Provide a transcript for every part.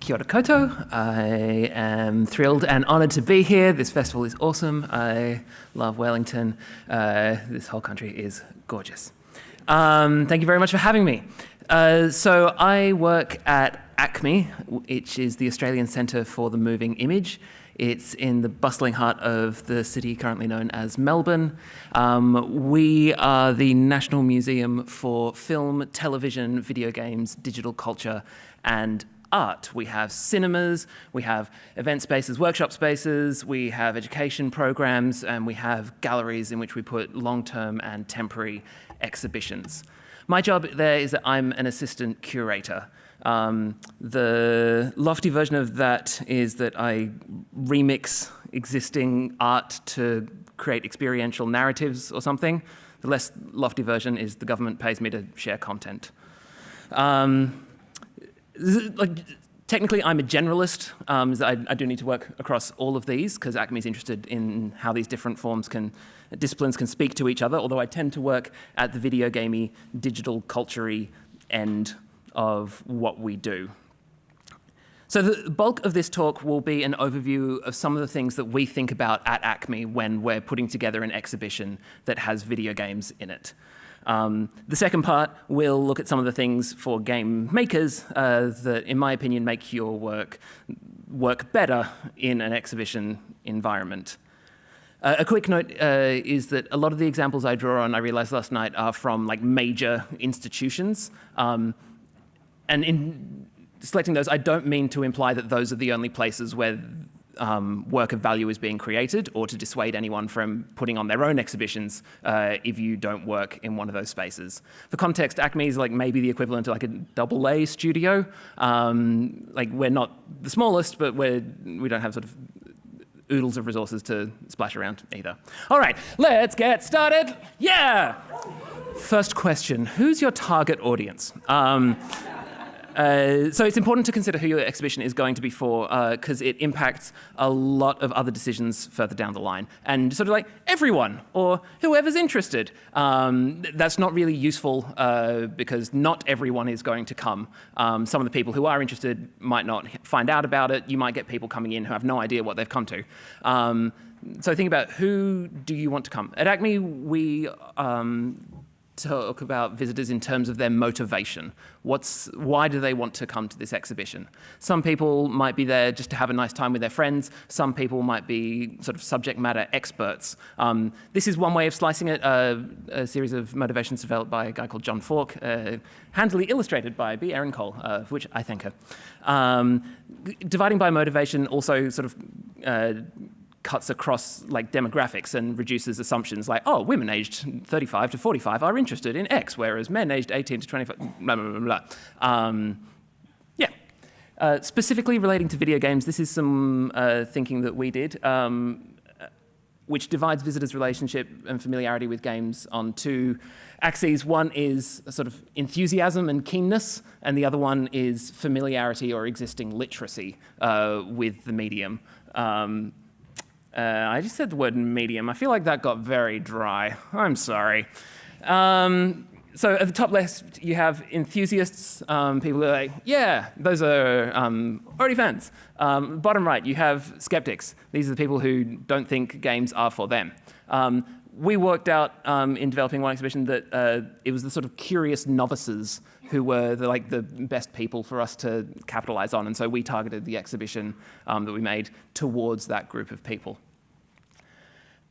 Kia ora koutou. I am thrilled and honoured to be here. This festival is awesome. I love Wellington. This whole country is gorgeous. Thank you very much for having me. So I work at ACMI, which is the Australian Centre for the Moving Image. It's in the bustling heart of the city currently known as Melbourne. We are the National Museum for Film, Television, Video Games, Digital Culture and Art. We have cinemas, we have event spaces, workshop spaces, we have education programs, and we have galleries in which we put long-term and temporary exhibitions. My job there is that I'm an assistant curator. The lofty version of that is that I remix existing art to create experiential narratives or something. The less lofty version is the government pays me to share content. Technically, I'm a generalist. I do need to work across all of these because ACMI is interested in how these different disciplines can speak to each other, although I tend to work at the video gamey, digital culture-y end of what we do. So the bulk of this talk will be an overview of some of the things that we think about at ACMI when we're putting together an exhibition that has video games in it. The second part will look at some of the things for game makers that, in my opinion, make your work better in an exhibition environment. A quick note is that a lot of the examples I draw on, I realized last night, are from major institutions. And in selecting those, I don't mean to imply that those are the only places where work of value is being created, or to dissuade anyone from putting on their own exhibitions if you don't work in one of those spaces. For context, ACMI is maybe the equivalent to a AA studio. We're not the smallest, but we don't have sort of oodles of resources to splash around either. All right, let's get started. Yeah! First question, who's your target audience? So it's important to consider who your exhibition is going to be for because it impacts a lot of other decisions further down the line. And sort of everyone or whoever's interested. That's not really useful because not everyone is going to come. Some of the people who are interested might not find out about it. You might get people coming in who have no idea what they've come to. So think about who do you want to come. At ACMI, we talk about visitors in terms of their motivation. Why do they want to come to this exhibition? Some people might be there just to have a nice time with their friends. Some people might be sort of subject matter experts. This is one way of slicing it, a series of motivations developed by a guy called John Falk, handily illustrated by B. Erin Cole, for which I thank her. Dividing by motivation also sort of cuts across demographics and reduces assumptions women aged 35 to 45 are interested in X, whereas men aged 18 to 25, blah, blah, blah, blah. Specifically relating to video games, this is some thinking that we did, which divides visitors' relationship and familiarity with games on two axes. One is a sort of enthusiasm and keenness, and the other one is familiarity or existing literacy with the medium. I just said the word medium. I feel like that got very dry. I'm sorry. So at the top left, you have enthusiasts, people who are yeah, those are already fans. Bottom right, you have skeptics. These are the people who don't think games are for them. We worked out in developing one exhibition that it was the sort of curious novices who were the best people for us to capitalize on, and so we targeted the exhibition that we made towards that group of people.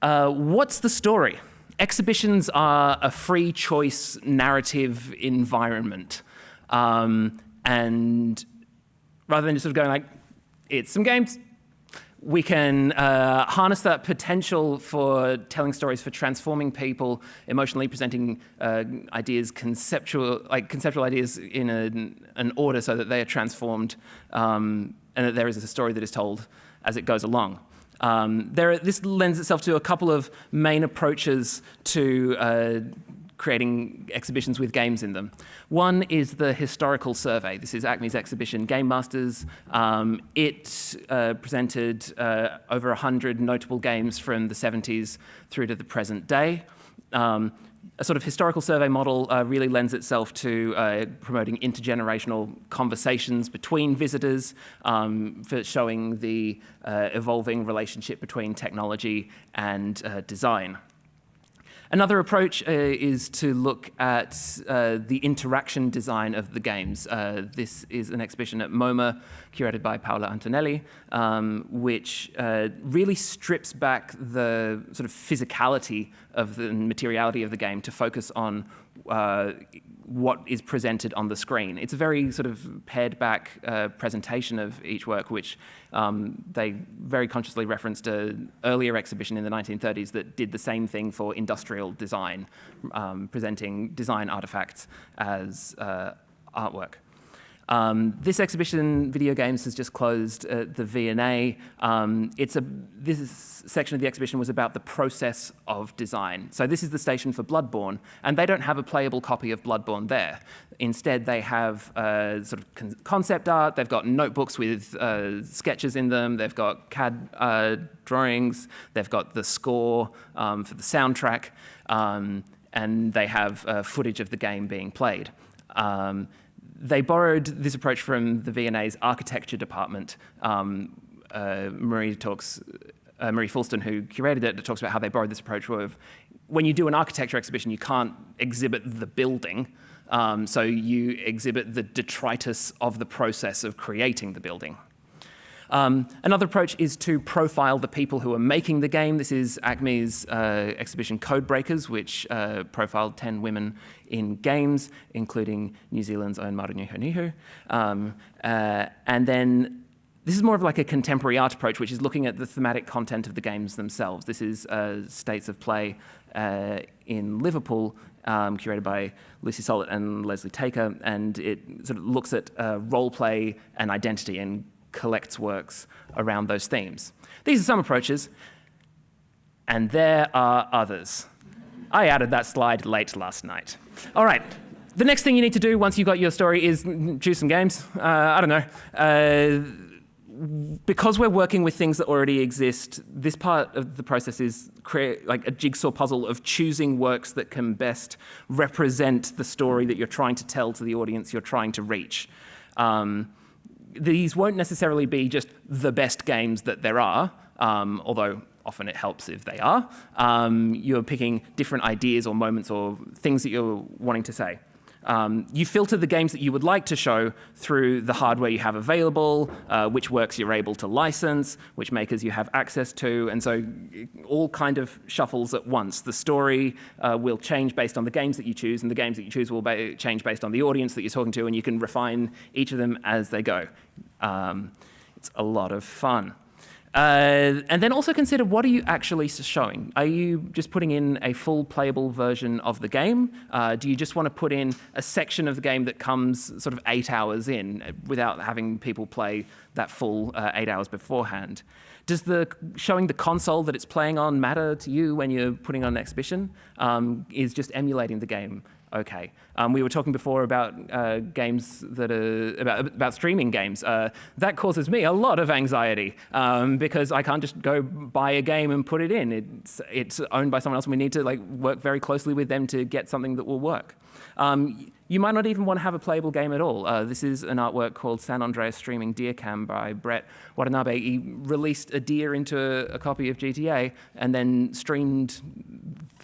What's the story? Exhibitions are a free choice narrative environment, and rather than just sort of going it's some games, we can harness that potential for telling stories, for transforming people, emotionally presenting ideas, conceptual ideas in an order so that they are transformed, and that there is a story that is told as it goes along. This lends itself to a couple of main approaches to creating exhibitions with games in them. One is the historical survey. This is ACMI's exhibition, Game Masters. It presented over 100 notable games from the 70s through to the present day. A sort of historical survey model really lends itself to promoting intergenerational conversations between visitors, for showing the evolving relationship between technology and design. Another approach is to look at the interaction design of the games. This is an exhibition at MoMA, curated by Paola Antonelli, which really strips back the sort of physicality of the materiality of the game to focus on what is presented on the screen. It's a very sort of pared back presentation of each work, which they very consciously referenced an earlier exhibition in the 1930s that did the same thing for industrial design, presenting design artifacts as artwork. This exhibition, Video Games, has just closed at the V&A. This section of the exhibition was about the process of design. So this is the station for Bloodborne, and they don't have a playable copy of Bloodborne there. Instead, they have sort of concept art. They've got notebooks with sketches in them. They've got CAD drawings. They've got the score for the soundtrack, and they have footage of the game being played. They borrowed this approach from the V&A's architecture department. Marie Fulston, who curated it, talks about how they borrowed this approach of when you do an architecture exhibition, you can't exhibit the building, so you exhibit the detritus of the process of creating the building. Another approach is to profile the people who are making the game. This is ACMI's exhibition Codebreakers, which profiled 10 women in games, including New Zealand's own Marunihu. And then this is more of like a contemporary art approach, which is looking at the thematic content of the games themselves. This is States of Play in Liverpool, curated by Lucy Sollett and Leslie Taker, and it sort of looks at role play and identity and collects works around those themes. These are some approaches, and there are others. I added that slide late last night. All right, the next thing you need to do once you've got your story is choose some games. I don't know. Because we're working with things that already exist, this part of the process is create like a jigsaw puzzle of choosing works that can best represent the story that you're trying to tell to the audience you're trying to reach. These won't necessarily be just the best games that there are, although often it helps if they are. You're picking different ideas or moments or things that you're wanting to say. You filter the games that you would like to show through the hardware you have available, which works you're able to license, which makers you have access to, and so all kind of shuffles at once. The story will change based on the games that you choose, and the games that you choose will change based on the audience that you're talking to, and you can refine each of them as they go. It's a lot of fun. And then also consider, what are you actually showing? Are you just putting in a full playable version of the game? Do you just want to put in a section of the game that comes sort of 8 hours in without having people play that full 8 hours beforehand? Does showing the console that it's playing on matter to you when you're putting on an exhibition? Is just emulating the game okay? We were talking before about games that are about streaming games. That causes me a lot of anxiety because I can't just go buy a game and put it in. It's owned by someone else, and we need to work very closely with them to get something that will work. You might not even want to have a playable game at all. This is an artwork called San Andreas Streaming Deer Cam by Brett Watanabe. He released a deer into a copy of GTA and then streamed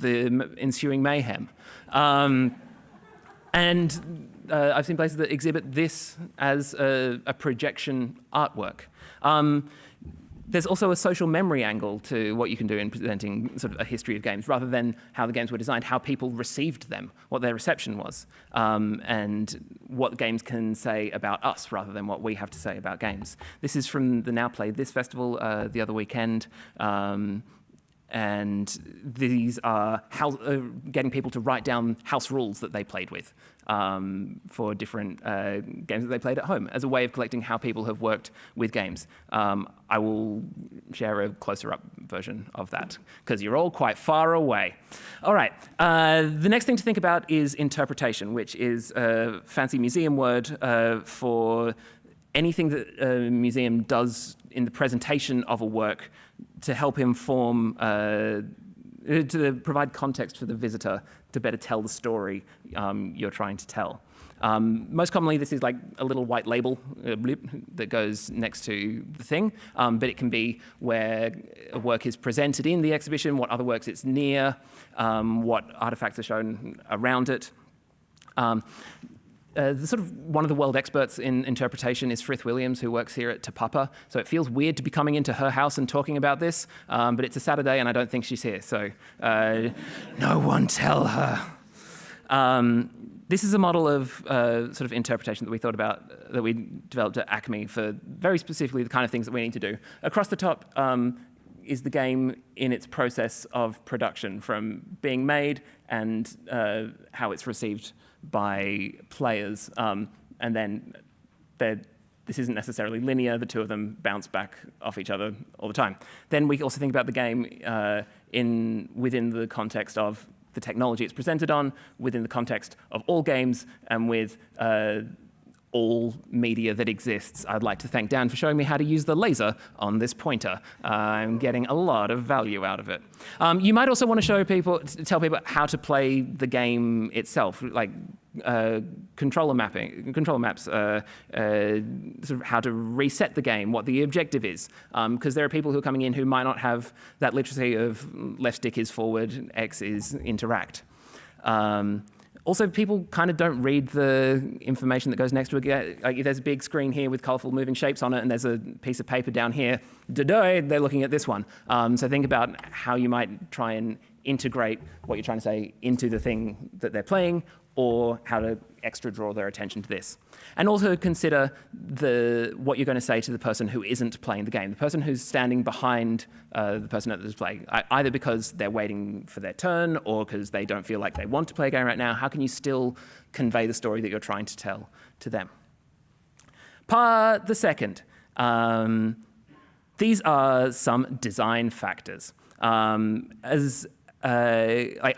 the ensuing mayhem. And I've seen places that exhibit this as a projection artwork. There's also a social memory angle to what you can do in presenting sort of a history of games, rather than how the games were designed, how people received them, what their reception was, and what games can say about us rather than what we have to say about games. This is from the Now Play This festival the other weekend. and these are getting people to write down house rules that they played with for different games that they played at home as a way of collecting how people have worked with games. I will share a closer up version of that because you're all quite far away. All right, the next thing to think about is interpretation, which is a fancy museum word for anything that a museum does in the presentation of a work to help inform, to provide context for the visitor to better tell the story you're trying to tell. Most commonly, this is like a little white label that goes next to the thing, but it can be where a work is presented in the exhibition, what other works it's near, what artifacts are shown around it. One of the world experts in interpretation is Frith Williams, who works here at Te Papa. So it feels weird to be coming into her house and talking about this, but it's a Saturday and I don't think she's here, so no one tell her. This is a model of sort of interpretation that we thought about, that we developed at ACMI for very specifically the kind of things that we need to do. Across the top is the game in its process of production, from being made and how it's received by players, and then this isn't necessarily linear. The two of them bounce back off each other all the time. Then we also think about the game within the context of the technology it's presented on, within the context of all games, and with all media that exists. I'd like to thank Dan for showing me how to use the laser on this pointer. I'm getting a lot of value out of it. You might also want to tell people how to play the game itself, like controller maps, sort of how to reset the game, what the objective is, because there are people who are coming in who might not have that literacy of left stick is forward, X is interact. Also, people kind of don't read the information that goes next to it. Like if there's a big screen here with colorful moving shapes on it and there's a piece of paper down here, they're looking at this one. So think about how you might try and integrate what you're trying to say into the thing that they're playing, or how to extra draw their attention to this. And also consider what you're going to say to the person who isn't playing the game, the person who's standing behind the person at the display, either because they're waiting for their turn or because they don't feel like they want to play a game right now. How can you still convey the story that you're trying to tell to them? Part the second. These are some design factors. I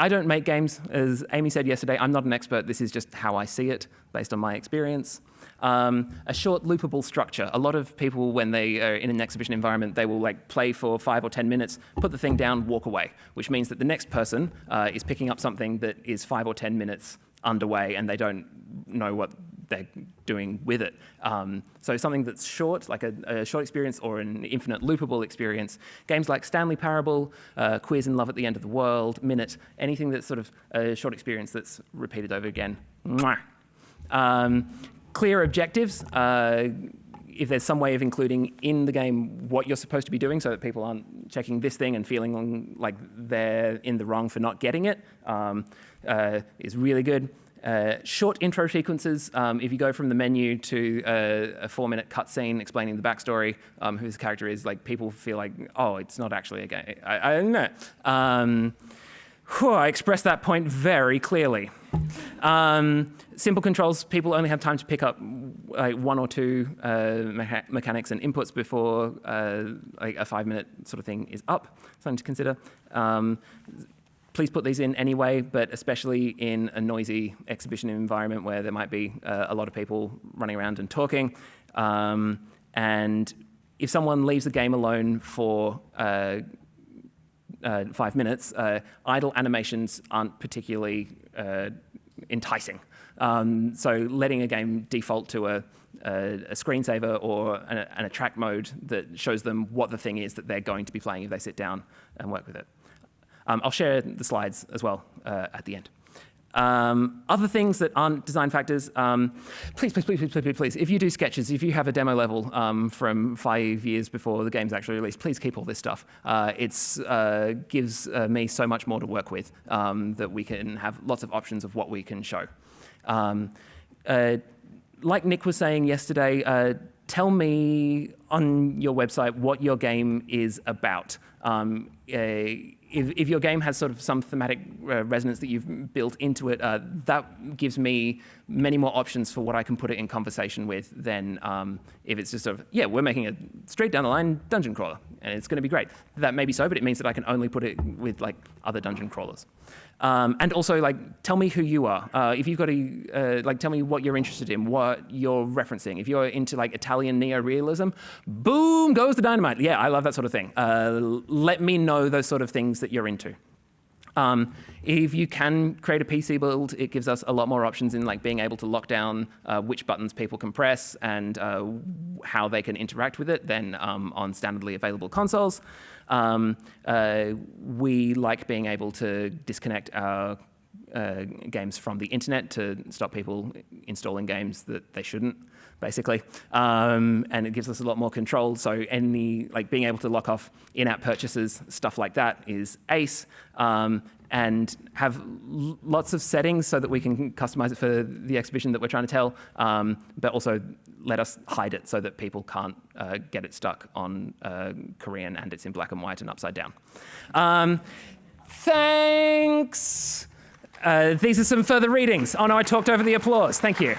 don't make games. As Amy said yesterday, I'm not an expert. This is just how I see it based on my experience. A short loopable structure. A lot of people, when they are in an exhibition environment, they will play for 5 or 10 minutes, put the thing down, walk away, which means that the next person is picking up something that is 5 or 10 minutes underway and they don't know what they're doing with it. So something that's short, like a short experience or an infinite loopable experience. Games like Stanley Parable, Queers in Love at the End of the World, Minute, anything that's sort of a short experience that's repeated over again. Clear objectives. If there's some way of including in the game what you're supposed to be doing so that people aren't checking this thing and feeling like they're in the wrong for not getting it, is really good. Short intro sequences. If you go from the menu to a 4-minute cutscene explaining the backstory, who this character is, people feel like, oh, it's not actually a game. I don't know. I expressed that point very clearly. Simple controls. People only have time to pick up 1 or 2 mechanics and inputs before a 5-minute sort of thing is up. Something to consider. Please put these in anyway, but especially in a noisy exhibition environment where there might be a lot of people running around and talking. And if someone leaves the game alone for 5 minutes, idle animations aren't particularly enticing. So letting a game default to a screensaver or an attract mode that shows them what the thing is that they're going to be playing if they sit down and work with it. I'll share the slides as well at the end. Other things that aren't design factors, please, if you do sketches, if you have a demo level from 5 years before the game's actually released, please keep all this stuff. It gives me so much more to work with, that we can have lots of options of what we can show. Like Nick was saying yesterday, tell me on your website what your game is about. If your game has sort of some thematic resonance that you've built into it, that gives me many more options for what I can put it in conversation with than if it's just sort of, yeah, we're making a straight down the line dungeon crawler, and it's going to be great. That may be so, but it means that I can only put it with like other dungeon crawlers. And also, like, tell me who you are. If you've got tell me what you're interested in, what you're referencing. If you're into like Italian neo-realism, boom goes the dynamite. Yeah, I love that sort of thing. Let me know those sort of things that you're into. If you can create a PC build, it gives us a lot more options in like being able to lock down which buttons people can press and how they can interact with it than on standardly available consoles. We like being able to disconnect our games from the internet to stop people installing games that they shouldn't, basically. And it gives us a lot more control. So being able to lock off in-app purchases, stuff like that is ace. And have lots of settings so that we can customize it for the exhibition that we're trying to tell, but also let us hide it so that people can't get it stuck on Korean and it's in black and white and upside down. Thanks. These are some further readings. Oh no, I talked over the applause. Thank you.